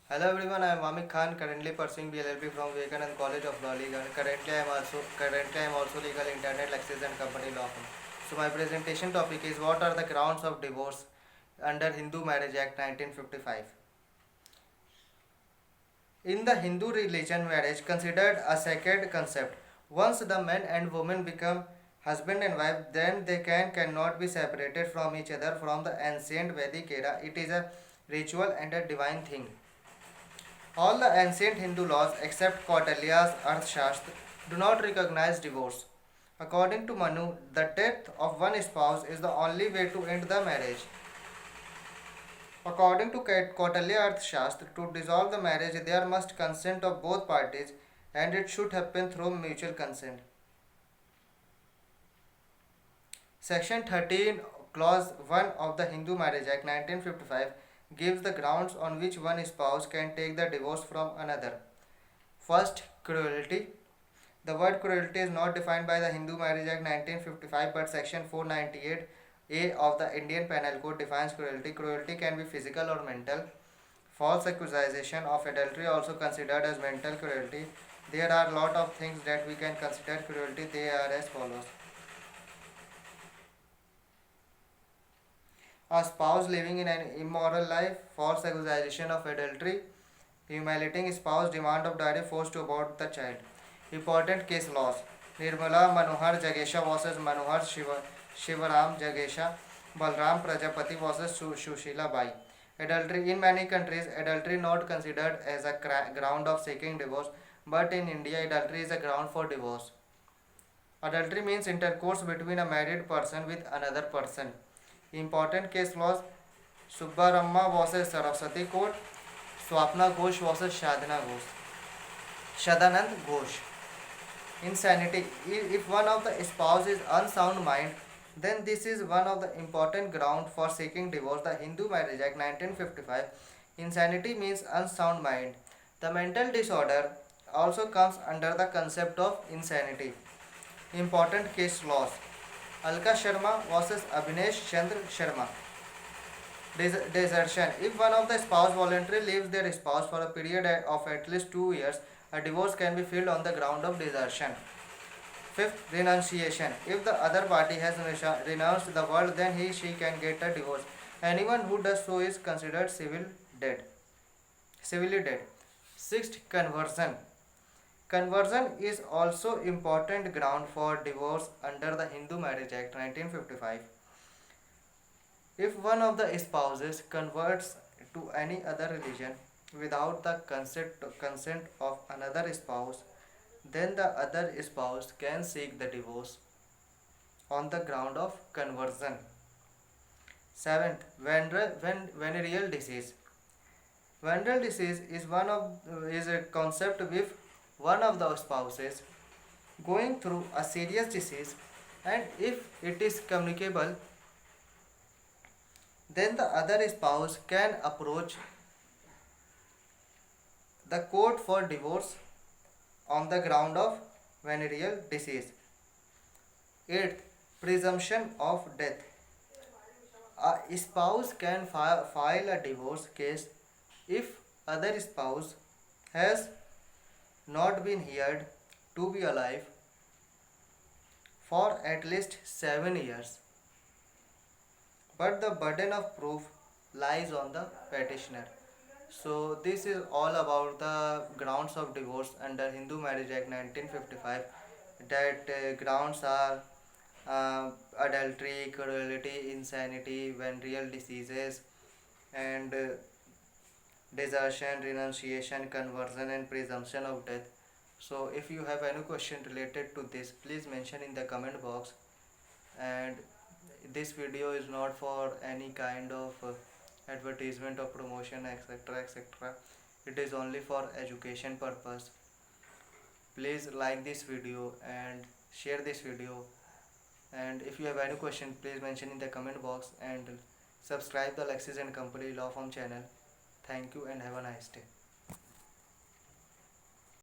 Hello everyone, I am Vamik Khan, currently pursuing BLLB from Vivekanand College of Law Legal. Currently I am also legal internet lectures and company law firm. So my presentation topic is what are the grounds of divorce under Hindu Marriage Act 1955. In the Hindu religion, marriage considered a sacred concept. Once the man and woman become husband and wife, then they cannot be separated from each other. From the ancient Vedic era, it is a ritual and a divine thing. All the ancient Hindu laws except Kautilya's Arthashastra do not recognize divorce. According to Manu, the death of one spouse is the only way to end the marriage. According to Kautilya Arthashastra, to dissolve the marriage there must consent of both parties and it should happen through mutual consent. Section 13, Clause 1 of the Hindu Marriage Act 1955 gives the grounds on which one spouse can take the divorce from another. First, cruelty. The word cruelty is not defined by the Hindu Marriage Act 1955 but Section 498A of the Indian Penal Code defines cruelty. Cruelty can be physical or mental. False accusation of adultery also considered as mental cruelty. There are a lot of things that we can consider cruelty. They are as follows. A spouse living in an immoral life, false accusation of adultery, humiliating spouse, demand of dowry, forced to abort the child. Important case laws. Nirmala Manohar Jagesha vs. Manohar Shivaram Jagesha, Balram Prajapati vs. Shushila Bai. Adultery. In many countries, adultery not considered as a ground of seeking divorce, but in India, adultery is a ground for divorce. Adultery means intercourse between a married person with another person. Important case laws. Subbaramma vs. Saraswati Court, Swapna Ghosh vs. Shadanand Ghosh. Insanity. If one of the spouse is unsound mind, then this is one of the important ground for seeking divorce. The Hindu Marriage Act 1955. Insanity means unsound mind. The mental disorder also comes under the concept of insanity. Important case laws. Alka Sharma vs. Abhinesh Chandra Sharma. Desertion. If one of the spouse voluntarily leaves their spouse for a period of at least 2 years, a divorce can be filed on the ground of desertion. Fifth, renunciation. If the other party has renounced the world, then she can get a divorce. Anyone who does so is considered civilly dead. Sixth, conversion. Conversion is also important ground for divorce under the Hindu Marriage Act 1955. If one of the spouses converts to any other religion without the consent of another spouse, then the other spouse can seek the divorce on the ground of conversion. Seventh, venereal disease. Venereal disease is a concept with one of the spouses going through a serious disease, and if it is communicable, then the other spouse can approach the court for divorce on the ground of venereal disease. Eighth, presumption of death. A spouse can file a divorce case if other spouse has not been heard to be alive for at least 7 years, but the burden of proof lies on the petitioner. So this is all about the grounds of divorce under Hindu Marriage Act 1955. That grounds are adultery, cruelty, insanity, venereal diseases, and desertion, renunciation, conversion, and presumption of death. So if you have any question related to this, please mention in the comment box. And this video is not for any kind of advertisement or promotion, etc, etc. It is only for education purpose. Please like this video and share this video, and if you have any question, please mention in the comment box and subscribe the Lexis and Company Law Firm channel. Thank you and have a nice day.